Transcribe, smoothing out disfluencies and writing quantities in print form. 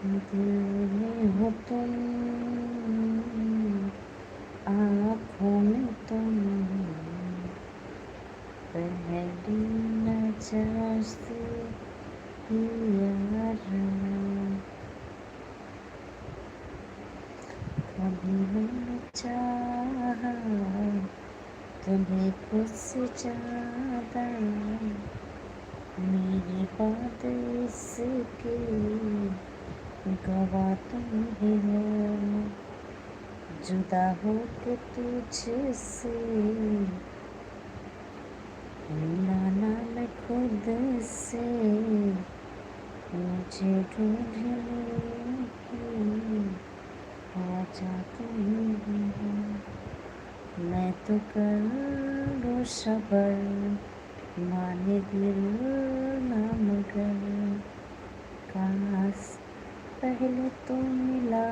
दिल में हो तुम, आँखों में तुम, पहली नजर से ही यारा। कभी मैंने चाहा तुम्हें खुद से ज्यादा, मेरी बात इसकी गवाह तुम ही हो। जुदा हो के तुझसे मिलाना मैं खुद से, मुझे ढूंढने की आजा तुम ही हो। मैं तो कर लो सबर, माने दिल ना मगर, काश पहले तो मिला